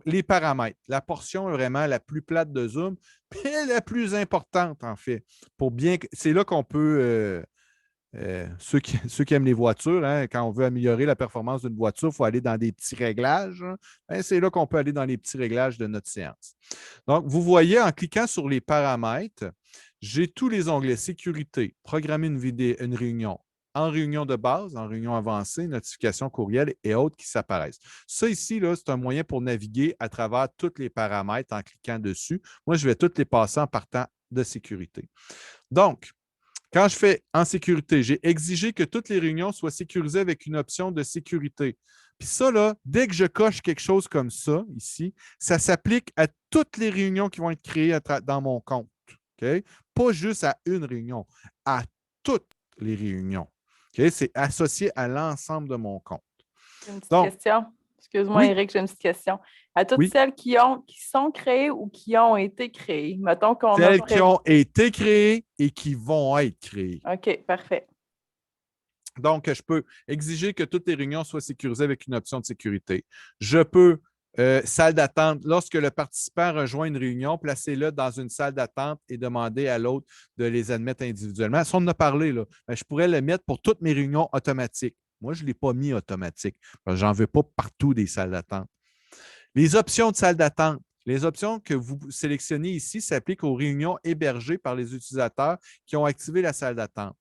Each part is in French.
les paramètres, la portion vraiment la plus plate de Zoom, mais la plus importante, en fait. C'est là qu'on peut, ceux qui aiment les voitures, hein, quand on veut améliorer la performance d'une voiture, il faut aller dans des petits réglages. Hein. Ben, c'est là qu'on peut aller dans les petits réglages de notre séance. Donc, vous voyez, en cliquant sur les paramètres, j'ai tous les onglets sécurité, programmer une réunion, en réunion de base, en réunion avancée, notification courriel et autres qui s'apparaissent. Ça ici, là, c'est un moyen pour naviguer à travers tous les paramètres en cliquant dessus. Moi, je vais tous les passer en partant de sécurité. Donc, quand je fais en sécurité, j'ai exigé que toutes les réunions soient sécurisées avec une option de sécurité. Puis ça, là, dès que je coche quelque chose comme ça, ici, ça s'applique à toutes les réunions qui vont être créées dans mon compte. OK? Pas juste à une réunion, à toutes les réunions. OK? C'est associé à l'ensemble de mon compte. J'ai une petite Donc, question. Excuse-moi, oui, Eric, j'ai une petite question. À toutes oui, celles qui sont créées ou qui ont été créées, mettons qu'on a celles qui prévu. ont été créées et qui vont être créées. OK, parfait. Donc, je peux exiger que toutes les réunions soient sécurisées avec une option de sécurité. Je peux, salle d'attente, lorsque le participant rejoint une réunion, placez-le dans une salle d'attente et demander à l'autre de les admettre individuellement. Si on en a parlé, là, je pourrais le mettre pour toutes mes réunions automatiques. Moi, je ne l'ai pas mis automatique. Je n'en veux pas partout des salles d'attente. Les options de salle d'attente. Les options que vous sélectionnez ici s'appliquent aux réunions hébergées par les utilisateurs qui ont activé la salle d'attente.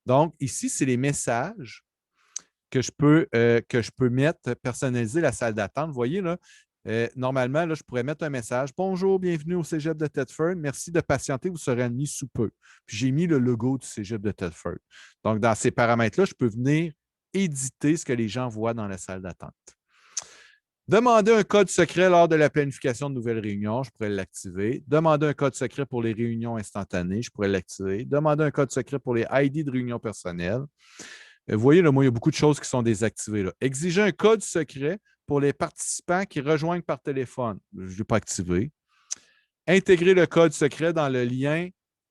Donc, ici, c'est les messages que je peux mettre, personnaliser la salle d'attente. Vous voyez, là, normalement, là, je pourrais mettre un message. Bonjour, bienvenue au Cégep de Thetford. Merci de patienter, vous serez admis sous peu. Puis j'ai mis le logo du Cégep de Thetford. Donc, dans ces paramètres-là, je peux venir éditer ce que les gens voient dans la salle d'attente. Demander un code secret lors de la planification de nouvelles réunions, je pourrais l'activer. Demander un code secret pour les réunions instantanées, je pourrais l'activer. Demander un code secret pour les ID de réunions personnelles. Vous voyez, là, moi, il y a beaucoup de choses qui sont désactivées. Là. Exiger un code secret pour les participants qui rejoignent par téléphone. Je ne l'ai pas activé. Intégrer le code secret dans le lien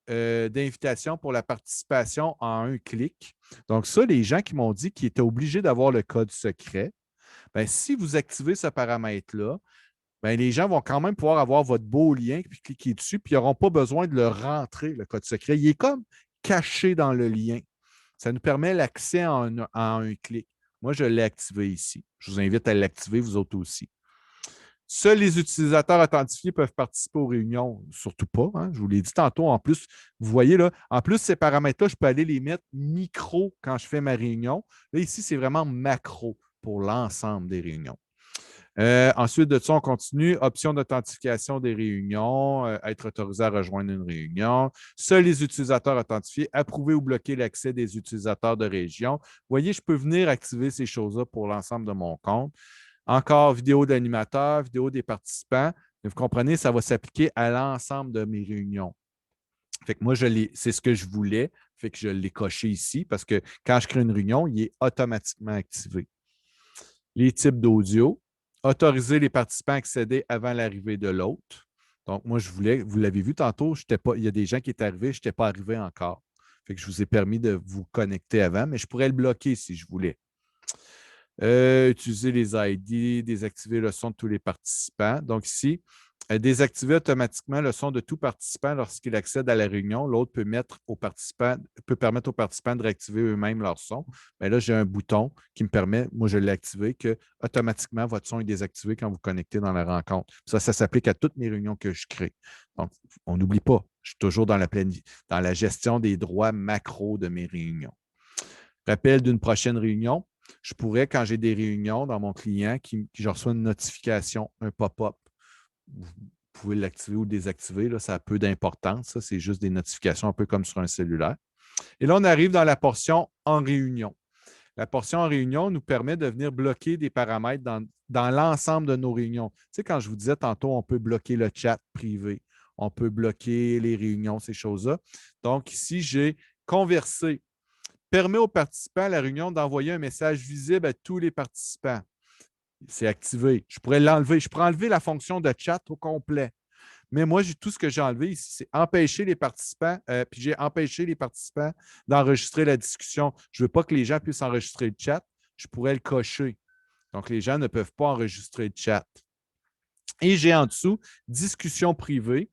d'invitation pour la participation en un clic. Donc, ça, les gens qui m'ont dit qu'ils étaient obligés d'avoir le code secret, bien, si vous activez ce paramètre-là, bien, les gens vont quand même pouvoir avoir votre beau lien, puis cliquer dessus, puis ils n'auront pas besoin de le rentrer, le code secret. Il est comme caché dans le lien. Ça nous permet l'accès en un clic. Moi, je l'ai activé ici. Je vous invite à l'activer, vous autres aussi. Seuls les utilisateurs authentifiés peuvent participer aux réunions. Surtout pas. Hein? Je vous l'ai dit tantôt. En plus, vous voyez là, en plus, ces paramètres-là, je peux aller les mettre micro quand je fais ma réunion. Là, ici, c'est vraiment macro pour l'ensemble des réunions. Ensuite de ça, on continue. Option d'authentification des réunions, être autorisé à rejoindre une réunion. Seuls les utilisateurs authentifiés, approuver ou bloquer l'accès des utilisateurs de région. Vous voyez, je peux venir activer ces choses-là pour l'ensemble de mon compte. Encore vidéo d'animateur, vidéo des participants. Vous comprenez, ça va s'appliquer à l'ensemble de mes réunions. Fait que moi, c'est ce que je voulais. Fait que je l'ai coché ici parce que quand je crée une réunion, il est automatiquement activé. Les types d'audio, autoriser les participants à accéder avant l'arrivée de l'autre. Donc, moi, je voulais, vous l'avez vu tantôt, il y a des gens qui étaient arrivés, je n'étais pas arrivé encore. Fait que je vous ai permis de vous connecter avant, mais je pourrais le bloquer si je voulais. Utiliser les ID, désactiver le son de tous les participants. Donc, ici, désactiver automatiquement le son de tout participant lorsqu'il accède à la réunion. L'autre peut permettre aux participants de réactiver eux-mêmes leur son. Mais là, j'ai un bouton qui me permet, moi je l'ai activé, que automatiquement votre son est désactivé quand vous connectez dans la rencontre. Ça s'applique à toutes mes réunions que je crée. Donc, on n'oublie pas, je suis toujours dans la gestion des droits macro de mes réunions. Rappel d'une prochaine réunion. Je pourrais, quand j'ai des réunions dans mon client, je reçois une notification, un pop-up. Vous pouvez l'activer ou le désactiver. Là, ça a peu d'importance. C'est juste des notifications un peu comme sur un cellulaire. Et là, on arrive dans la portion en réunion. La portion en réunion nous permet de venir bloquer des paramètres dans l'ensemble de nos réunions. Tu sais, quand je vous disais tantôt, on peut bloquer le chat privé, on peut bloquer les réunions, ces choses-là. Donc, ici, j'ai conversé permet aux participants à la réunion d'envoyer un message visible à tous les participants. C'est activé. Je pourrais l'enlever. Je pourrais enlever la fonction de chat au complet. Mais moi, tout ce que j'ai enlevé ici, c'est empêcher les participants, puis j'ai empêché les participants d'enregistrer la discussion. Je ne veux pas que les gens puissent enregistrer le chat. Je pourrais le cocher. Donc, les gens ne peuvent pas enregistrer le chat. Et j'ai en dessous discussion privée.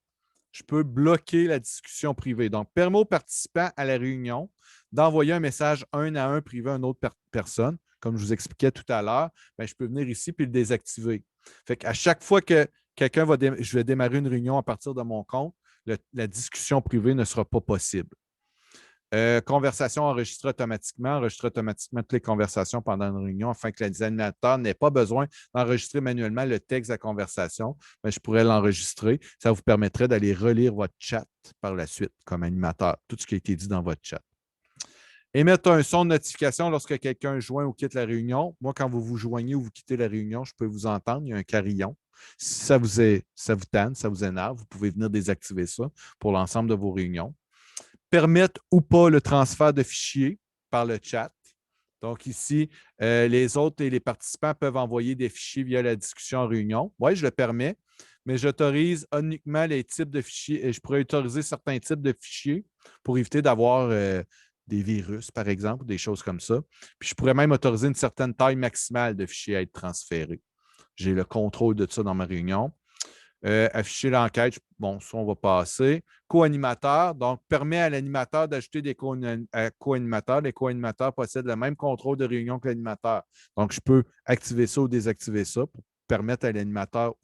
Je peux bloquer la discussion privée. Donc, permet aux participants à la réunion d'envoyer un message un à un privé à une autre personne. Comme je vous expliquais tout à l'heure, ben, je peux venir ici et le désactiver. Fait qu'à chaque fois que quelqu'un je vais démarrer une réunion à partir de mon compte, la discussion privée ne sera pas possible. Conversation enregistrer automatiquement toutes les conversations pendant une réunion afin que les animateurs n'aient pas besoin d'enregistrer manuellement le texte de la conversation. Mais je pourrais l'enregistrer. Ça vous permettrait d'aller relire votre chat par la suite comme animateur, tout ce qui a été dit dans votre chat. Émettre un son de notification lorsque quelqu'un joint ou quitte la réunion. Moi, quand vous vous joignez ou vous quittez la réunion, je peux vous entendre. Il y a un carillon. Si ça vous tanne, ça vous énerve, vous pouvez venir désactiver ça pour l'ensemble de vos réunions. Permettre ou pas le transfert de fichiers par le chat. Donc ici, les autres et les participants peuvent envoyer des fichiers via la discussion en réunion. Oui, je le permets, mais j'autorise uniquement les types de fichiers et je pourrais autoriser certains types de fichiers pour éviter d'avoir des virus, par exemple, des choses comme ça. Puis je pourrais même autoriser une certaine taille maximale de fichiers à être transférés. J'ai le contrôle de ça dans ma réunion. Afficher l'enquête, bon, ça, on va passer. Co-animateur, donc permet à l'animateur d'ajouter des co-animateurs. Les co-animateurs possèdent le même contrôle de réunion que l'animateur. Donc, je peux activer ça ou désactiver ça pour permettre à l'animateur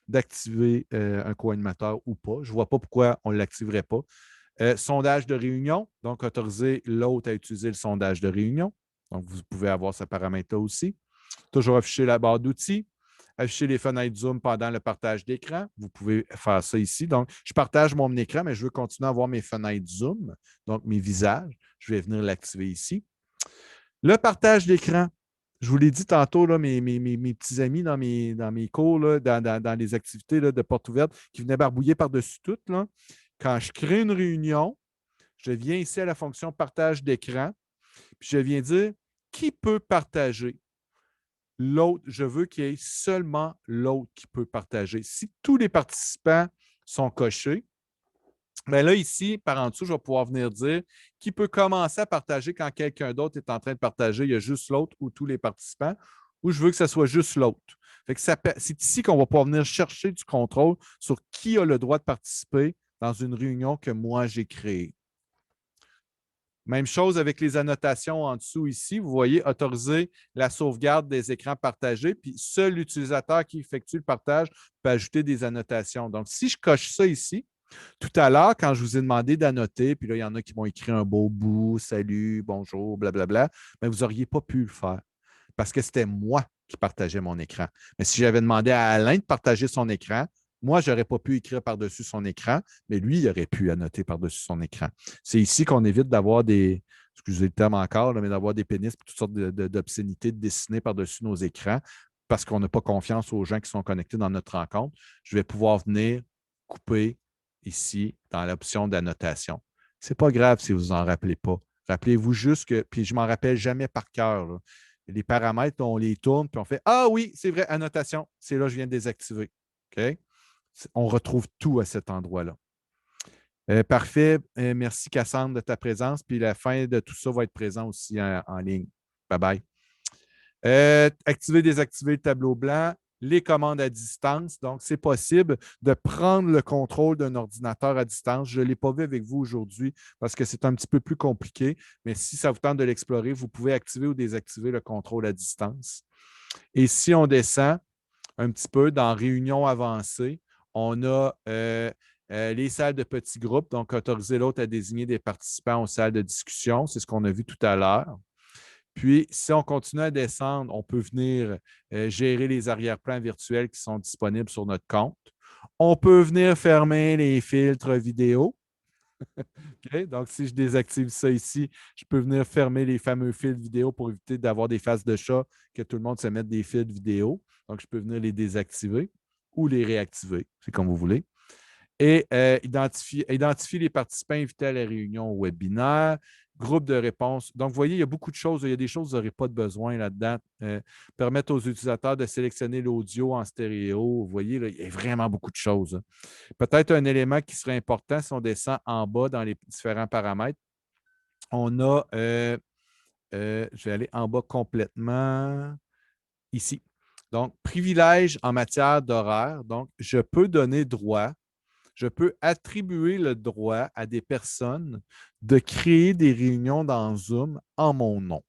d'activer un co-animateur ou pas. Je ne vois pas pourquoi on ne l'activerait pas. Sondage de réunion, donc autoriser l'autre à utiliser le sondage de réunion. Donc, vous pouvez avoir ce paramètre-là aussi. Toujours afficher la barre d'outils. Afficher les fenêtres Zoom pendant le partage d'écran. Vous pouvez faire ça ici. Donc, je partage mon écran, mais je veux continuer à voir mes fenêtres Zoom, donc mes visages. Je vais venir l'activer ici. Le partage d'écran. Je vous l'ai dit tantôt, là, mes petits amis dans mes cours, là, dans les activités là, de porte ouverte qui venaient barbouiller par-dessus tout. Là. Quand je crée une réunion, je viens ici à la fonction partage d'écran, puis je viens dire qui peut partager. L'autre, je veux qu'il y ait seulement l'autre qui peut partager. Si tous les participants sont cochés, bien là, ici, par en dessous, je vais pouvoir venir dire qui peut commencer à partager quand quelqu'un d'autre est en train de partager. Il y a juste l'autre ou tous les participants, ou je veux que ce soit juste l'autre. C'est ici qu'on va pouvoir venir chercher du contrôle sur qui a le droit de participer dans une réunion que moi j'ai créée. Même chose avec les annotations en dessous ici. Vous voyez, autoriser la sauvegarde des écrans partagés, puis seul l'utilisateur qui effectue le partage peut ajouter des annotations. Donc, si je coche ça ici, tout à l'heure, quand je vous ai demandé d'annoter, puis là, il y en a qui m'ont écrit un beau bout, salut, bonjour, blablabla, mais vous n'auriez pas pu le faire parce que c'était moi qui partageais mon écran. Mais si j'avais demandé à Alain de partager son écran, moi, je n'aurais pas pu écrire par-dessus son écran, mais lui, il aurait pu annoter par-dessus son écran. C'est ici qu'on évite d'avoir des, excusez le terme encore, là, mais d'avoir des pénis et toutes sortes d'obscénités dessinées par-dessus nos écrans parce qu'on n'a pas confiance aux gens qui sont connectés dans notre rencontre. Je vais pouvoir venir couper ici dans l'option d'annotation. Ce n'est pas grave si vous ne vous en rappelez pas. Rappelez-vous juste que, puis je ne m'en rappelle jamais par cœur. Là. Les paramètres, on les tourne, puis on fait ah oui, c'est vrai, annotation. C'est là que je viens de désactiver. OK? On retrouve tout à cet endroit-là. Parfait. Merci, Cassandre, de ta présence. Puis la fin de tout ça va être présent aussi en ligne. Bye-bye. Activer, désactiver le tableau blanc, les commandes à distance. Donc, c'est possible de prendre le contrôle d'un ordinateur à distance. Je ne l'ai pas vu avec vous aujourd'hui parce que c'est un petit peu plus compliqué, mais si ça vous tente de l'explorer, vous pouvez activer ou désactiver le contrôle à distance. Et si on descend un petit peu dans Réunion avancée, on a les salles de petits groupes, donc autoriser l'autre à désigner des participants aux salles de discussion. C'est ce qu'on a vu tout à l'heure. Puis, si on continue à descendre, on peut venir gérer les arrière-plans virtuels qui sont disponibles sur notre compte. On peut venir fermer les filtres vidéo. Okay? Donc, si je désactive ça ici, je peux venir fermer les fameux fils vidéo pour éviter d'avoir des faces de chat, que tout le monde se mette des fils vidéo. Donc, je peux venir les désactiver ou les réactiver. C'est comme vous voulez. Et identifier les participants invités à la réunion webinaire, groupe de réponse. Donc, vous voyez, il y a beaucoup de choses. Il y a des choses que vous n'aurez pas de besoin là-dedans. Permettre aux utilisateurs de sélectionner l'audio en stéréo. Vous voyez, là, il y a vraiment beaucoup de choses. Peut-être un élément qui serait important si on descend en bas dans les différents paramètres. On a, je vais aller en bas complètement ici. Donc, privilège en matière d'horaire. Donc, je peux donner droit, je peux attribuer le droit à des personnes de créer des réunions dans Zoom en mon nom.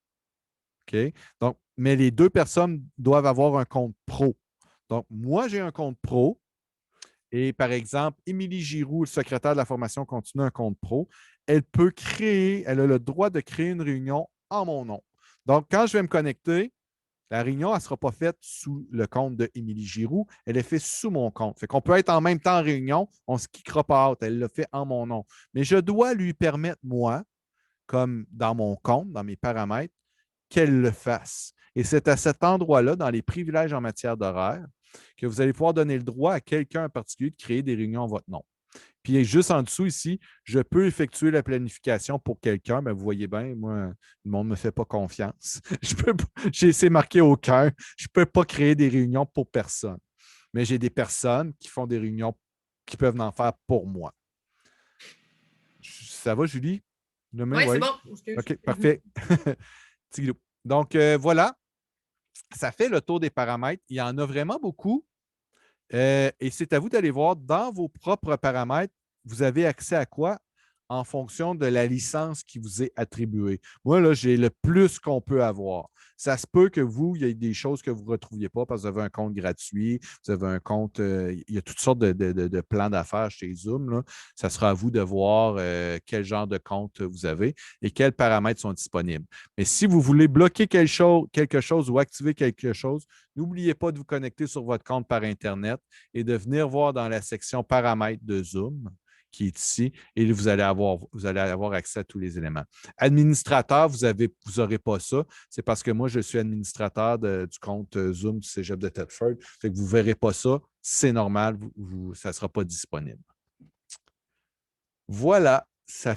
OK? Donc, mais les deux personnes doivent avoir un compte pro. Donc, moi, j'ai un compte pro et, par exemple, Émilie Giroux, le secrétaire de la formation continue, un compte pro. Elle peut créer, elle a le droit de créer une réunion en mon nom. Donc, quand je vais me connecter, la réunion, elle ne sera pas faite sous le compte de Émilie Giroux, elle est faite sous mon compte. Fait qu'on peut être en même temps en réunion, on ne se kickera pas out, elle le fait en mon nom. Mais je dois lui permettre, moi, comme dans mon compte, dans mes paramètres, qu'elle le fasse. Et c'est à cet endroit-là, dans les privilèges en matière d'horaire, que vous allez pouvoir donner le droit à quelqu'un en particulier de créer des réunions en votre nom. Puis juste en dessous ici, je peux effectuer la planification pour quelqu'un. Bien, vous voyez bien, moi, le monde ne me fait pas confiance. C'est marqué au cœur. Je ne peux pas créer des réunions pour personne. Mais j'ai des personnes qui font des réunions qui peuvent en faire pour moi. Ça va, Julie? Oui, c'est bon. Excuse. OK, parfait. Donc, voilà, ça fait le tour des paramètres. Il y en a vraiment beaucoup. Et c'est à vous d'aller voir dans vos propres paramètres, vous avez accès à quoi en fonction de la licence qui vous est attribuée. Moi, là, j'ai le plus qu'on peut avoir. Ça se peut que vous, il y ait des choses que vous ne retrouviez pas parce que vous avez un compte gratuit, vous avez un compte, il y a toutes sortes de plans d'affaires chez Zoom. Là. Ça sera à vous de voir quel genre de compte vous avez et quels paramètres sont disponibles. Mais si vous voulez bloquer quelque chose ou activer quelque chose, n'oubliez pas de vous connecter sur votre compte par Internet et de venir voir dans la section paramètres de Zoom qui est ici, et vous allez avoir accès à tous les éléments. Administrateur, vous n'aurez pas ça. C'est parce que moi, je suis administrateur du compte Zoom du Cégep de Thetford. Fait que vous ne verrez pas ça. C'est normal, ça ne sera pas disponible. Voilà, ça